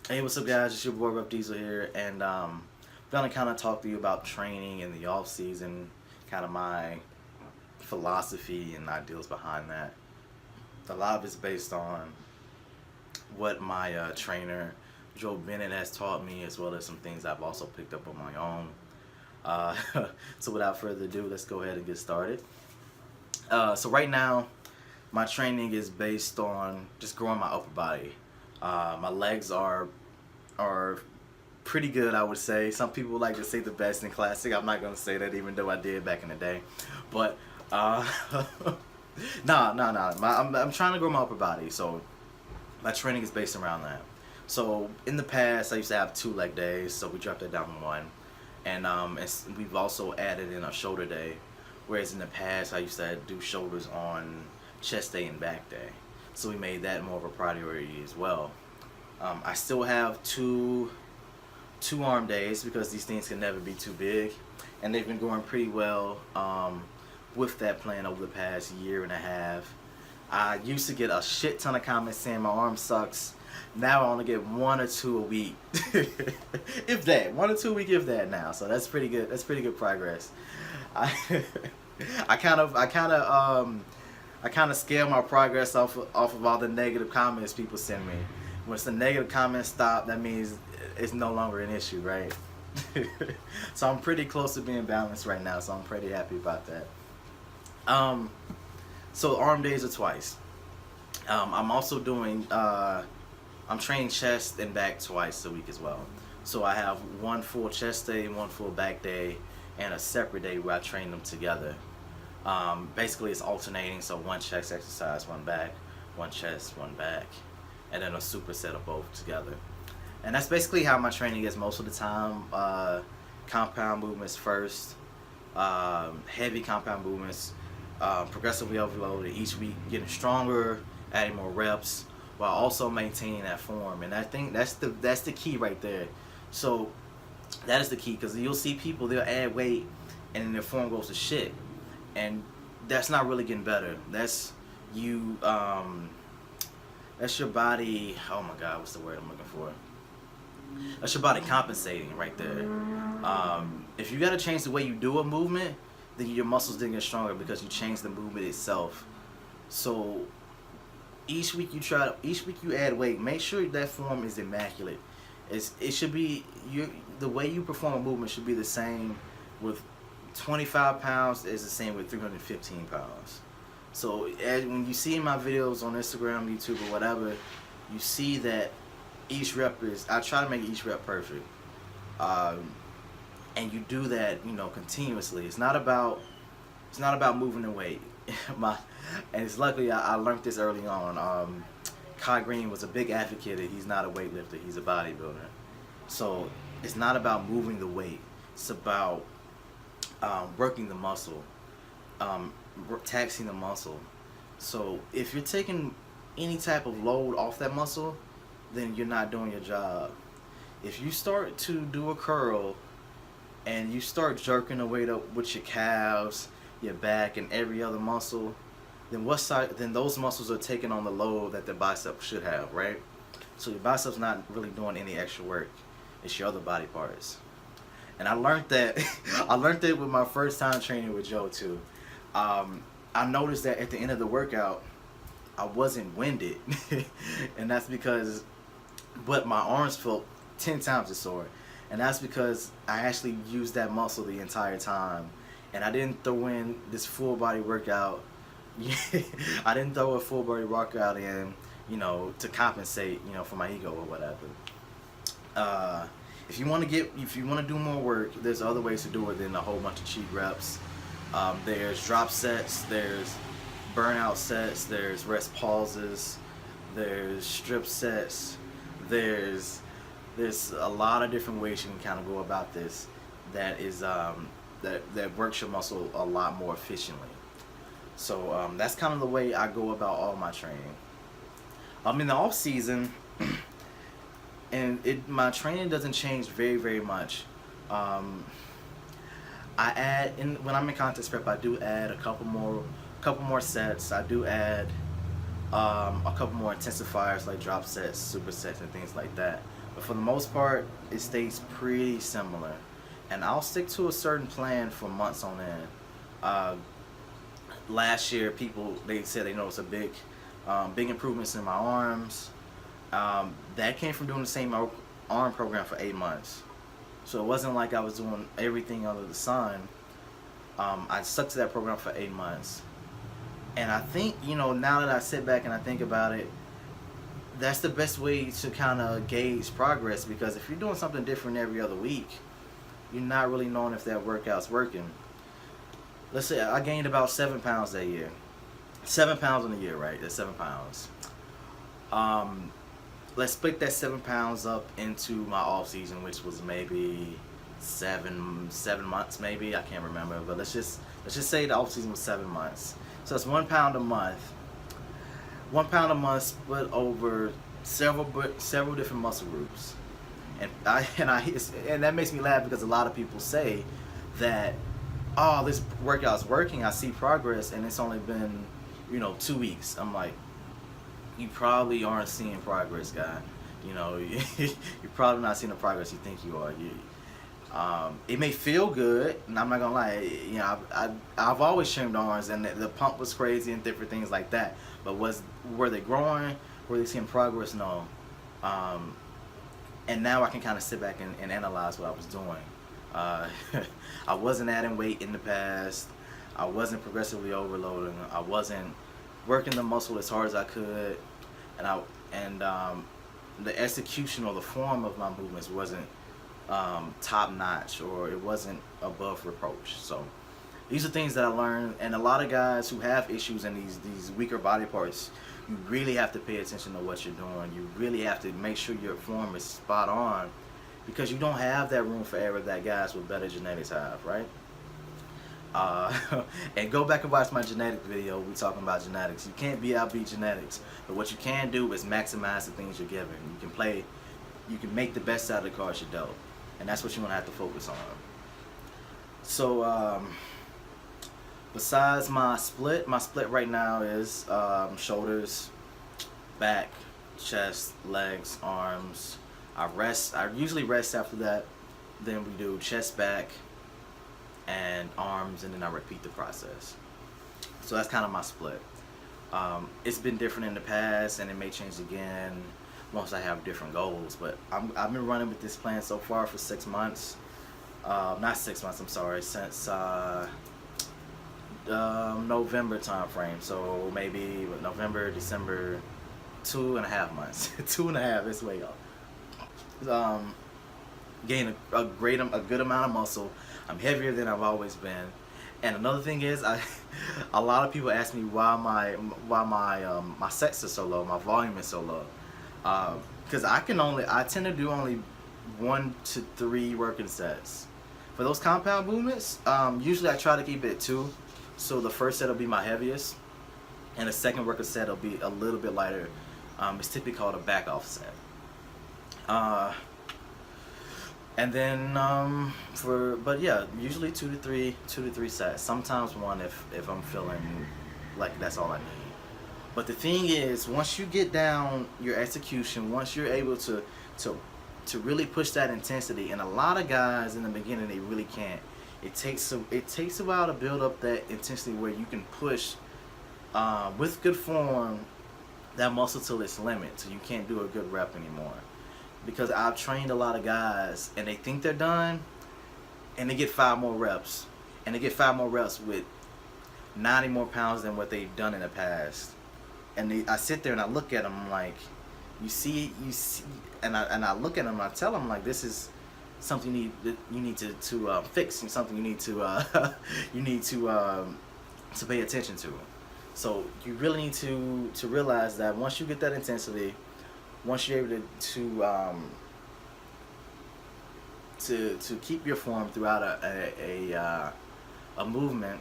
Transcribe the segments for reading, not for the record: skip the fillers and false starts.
Hey, what's up, guys? It's your boy Rep Diesel here, and gonna kind of talk to you about training in the off season, kind of my philosophy and ideals behind that. A lot of it's based on what my trainer Joe Bennett has taught me, as well as some things I've also picked up on my own. Uh, so without further ado, let's go ahead and get started. So right now, my training is based on just growing my upper body. My legs are pretty good, I would say. Some people like to say the best in classic. I'm not gonna say that, even though I did back in the day. But nah. I'm trying to grow my upper body, so my training is based around that. So in the past, I used to have 2 leg days, so we dropped that down to 1, and we've also added in a shoulder day. Whereas in the past, I used to do shoulders on chest day and back day, so we made that more of a priority as well. I still have two arm days because these things can never be too big, and they've been going pretty well with that plan over the past year and a half. I used to get a shit ton of comments saying my arm sucks. Now I only get 1 or 2 a week, if that, 1 or 2 a week, if that now. So that's pretty good. That's pretty good progress. I, I kind of scale my progress off of all the negative comments people send me. Once the negative comments stop, that means it's no longer an issue, right? So I'm pretty close to being balanced right now, so I'm pretty happy about that. Um, so arm days are twice. I'm also doing I'm training chest and back twice a week as well. So I have 1 full chest day, 1 full back day, and a separate day where I train them together. Basically, it's alternating, so 1 chest exercise, 1 back, 1 chest, 1 back, and then a superset of both together. And that's basically how my training is most of the time. Compound movements first, heavy compound movements, progressively overloaded each week, getting stronger, adding more reps, while also maintaining that form. And I think that's the key right there. So that is the key, because you'll see people, they'll add weight and then their form goes to shit, and that's not really getting better. That's you. That's your body. Oh my God, what's the word I'm looking for? That's your body compensating right there. If you gotta change the way you do a movement, then your muscles didn't get stronger because you changed the movement itself. So each week you add weight. Make sure that form is immaculate. It should be the way you perform a movement should be the same with 25 pounds as the same with 315 pounds. So when you see my videos on Instagram, YouTube, or whatever, you see that each rep I try to make each rep perfect. And you do that, continuously. It's not about moving the weight. And it's luckily I learned this early on. Kai Green was a big advocate that he's not a weightlifter, he's a bodybuilder. So it's not about moving the weight. It's about working the muscle, taxing the muscle. So if you're taking any type of load off that muscle, then you're not doing your job. If you start to do a curl and you start jerking the weight up with your calves, your back, and every other muscle, then then those muscles are taking on the load that the bicep should have, right? So your bicep's not really doing any extra work. It's your other body parts. And I learned that I learned that with my first time training with Joe too. I noticed that at the end of the workout, I wasn't winded, and that's because, but my arms felt 10 times as sore, and that's because I actually used that muscle the entire time, and I didn't throw in this full body workout. I didn't throw a full body workout in, to compensate, for my ego or whatever. If you want to do more work, there's other ways to do it than a whole bunch of cheap reps. There's drop sets, there's burnout sets, there's rest pauses, there's strip sets, there's a lot of different ways you can kind of go about this that is that works your muscle a lot more efficiently. So that's kind of the way I go about all my training. In the off season, and my training doesn't change very, very much. When I'm in contest prep, I do add a couple more sets. I do add a couple more intensifiers like drop sets, supersets, and things like that. But for the most part, it stays pretty similar. And I'll stick to a certain plan for months on end. Uh, Last year, people they said they noticed a big improvements in my arms. That came from doing the same arm program for 8 months. So it wasn't like I was doing everything under the sun. I stuck to that program for 8 months. And I think, now that I sit back and I think about it, that's the best way to kind of gauge progress, because if you're doing something different every other week, you're not really knowing if that workout's working. Let's say I gained about 7 pounds that year. 7 pounds in a year, right? That's 7 pounds. Let's split that 7 pounds up into my off season, which was maybe seven months, maybe. I can't remember, but let's just say the off season was 7 months. So it's 1 pound a month. 1 pound a month split over several different muscle groups, and that makes me laugh, because a lot of people say that, oh, this workout's working, I see progress, and it's only been 2 weeks. I'm like, you probably aren't seeing progress, guy. You're probably not seeing the progress you think you are. It may feel good, and I'm not gonna lie. I've always trimmed arms, and the pump was crazy and different things like that. But were they growing? Were they seeing progress? No. And now I can kind of sit back and analyze what I was doing. I wasn't adding weight in the past. I wasn't progressively overloading. I wasn't working the muscle as hard as I could, and the execution or the form of my movements wasn't top notch, or it wasn't above reproach. So these are things that I learned, and a lot of guys who have issues in these weaker body parts, you really have to pay attention to what you're doing. You really have to make sure your form is spot on, because you don't have that room for error that guys with better genetics have, right? And go back and watch my genetic video. We talking about genetics. You can't outbeat genetics, but what you can do is maximize the things you're given. You can make the best out of the cards you're dealt, and that's what you're gonna have to focus on. So besides my split right now is shoulders, back, chest, legs, arms. I usually rest after that. Then we do chest, back, and arms, and then I repeat the process. So that's kind of my split. It's been different in the past, and it may change again once I have different goals. But I've been running with this plan so far for 6 months. Not 6 months, I'm sorry, since November time frame. So maybe November, December, 2.5 months. 2.5, it's way off. Gain a good amount of muscle. I'm heavier than I've always been. And another thing is, a lot of people ask me why my sets are so low, my volume is so low. Because I tend to do only 1 to 3 working sets. For those compound movements, usually I try to keep it at 2. So the first set will be my heaviest, and the second working set will be a little bit lighter. It's typically called a back off set. And then usually 2 to 3 sets. Sometimes 1 if I'm feeling like that's all I need. But the thing is, once you get down your execution, once you're able to really push that intensity, and a lot of guys in the beginning, they really can't. It takes a while to build up that intensity where you can push with good form that muscle till its limit, so you can't do a good rep anymore. Because I've trained a lot of guys, and they think they're done, and they get 5 more reps, and they get 5 more reps with 90 more pounds than what they've done in the past. And I sit there and I look at them like, you see, and I look at them and I tell them, like, this is something you need to fix, and something you need to pay attention to. So you really need to realize that once you get that intensity, once you're able to keep your form throughout a movement,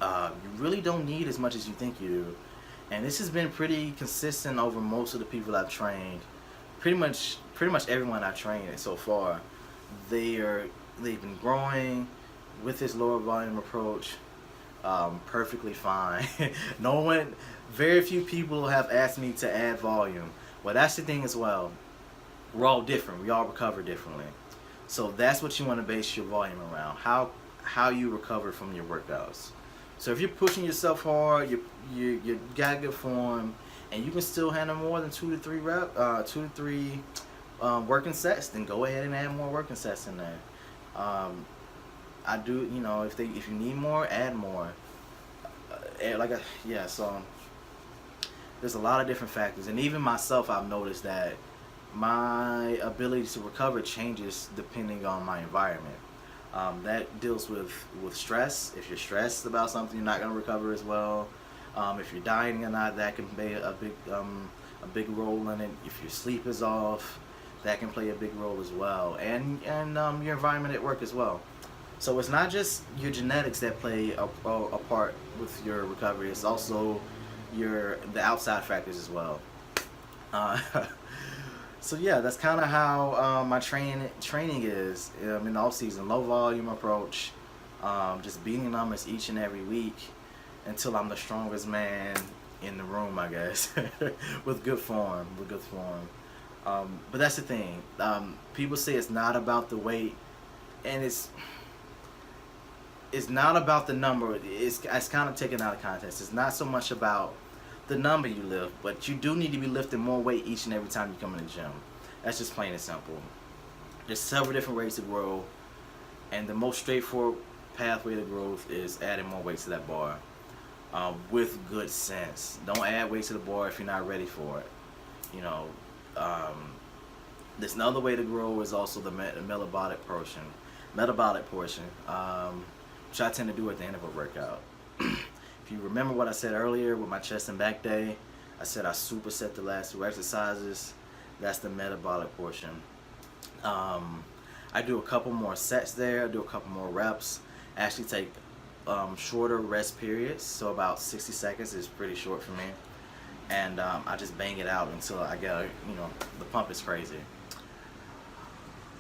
you really don't need as much as you think you do. And this has been pretty consistent over most of the people I've trained. Pretty much everyone I've trained so far, they've been growing with this lower volume approach perfectly fine. Very few people have asked me to add volume. Well, that's the thing as well. we're all different. We all recover differently. So that's what you want to base your volume around. How you recover from your workouts. So if you're pushing yourself hard, you got good form, and you can still handle more than 2 to 3 working sets, then go ahead and add more working sets in there. I do, you know, if you need more, add more. So there's a lot of different factors, and even myself, I've noticed that my ability to recover changes depending on my environment. That deals with stress. If you're stressed about something, you're not going to recover as well. If you're dieting or not, that can play a big role in it. If your sleep is off, that can play a big role as well, and your environment at work as well. So it's not just your genetics that play a part with your recovery. It's also the outside factors as well. So yeah, that's kind of how my training is in the off season. Low volume approach, just beating numbers each and every week until I'm the strongest man in the room, I guess, with good form. But that's the thing. People say it's not about the weight, and it's not about the number. It's kind of taken out of context. It's not so much about the number you lift, but you do need to be lifting more weight each and every time you come in the gym. That's just plain and simple. There's several different ways to grow, and the most straightforward pathway to growth is adding more weight to that bar with good sense. Don't add weight to the bar if you're not ready for it. You know, this another way to grow is also the metabolic portion, which I tend to do at the end of a workout. If you remember what I said earlier with my chest and back day, I said I superset the last 2 exercises. That's the metabolic portion. I do a couple more sets there. I do a couple more reps. I actually take shorter rest periods, so about 60 seconds is pretty short for me. And I just bang it out until I get, the pump is crazy.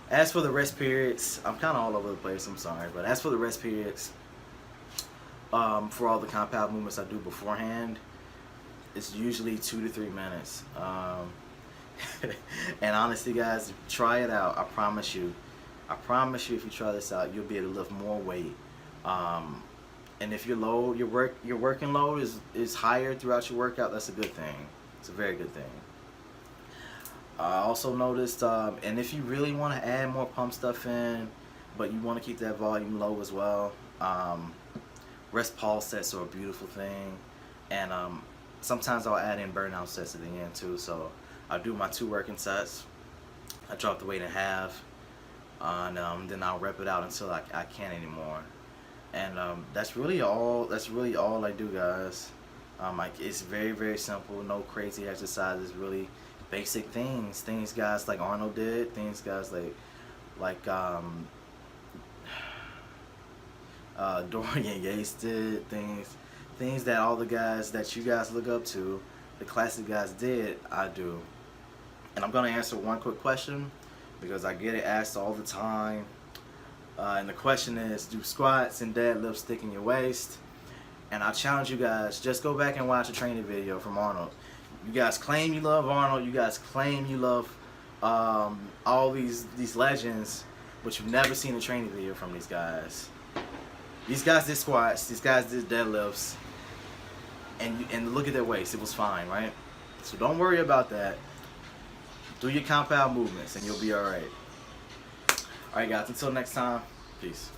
As for the rest periods, I'm kind of all over the place, I'm sorry. But as for the rest periods, for all the compound movements I do beforehand, it's usually 2 to 3 minutes. And honestly, guys, try it out. I promise you, if you try this out, you'll be able to lift more weight. And if your load, your working load is higher throughout your workout, that's a good thing. It's a very good thing. I also noticed, and if you really want to add more pump stuff in, but you want to keep that volume low as well, rest pause sets are a beautiful thing. And sometimes I'll add in burnout sets at the end too. So I'll do my 2 working sets. I drop the weight in half, and then I'll rep it out until I can't anymore. And that's really all I do, guys. It's very, very simple. No crazy exercises. Really basic things. Things guys like Arnold did. Things guys like Dorian Yates did. Things that all the guys that you guys look up to, the classic guys did, I do. And I'm gonna answer one quick question because I get it asked all the time. And the question is, do squats and deadlifts stick in your waist? And I challenge you guys, just go back and watch a training video from Arnold. You guys claim you love Arnold, you guys claim you love all these legends, but you've never seen a training video from these guys. These guys did squats, these guys did deadlifts, and look at their waist, it was fine, right? So don't worry about that. Do your compound movements and you'll be alright. Alright guys, until next time, peace.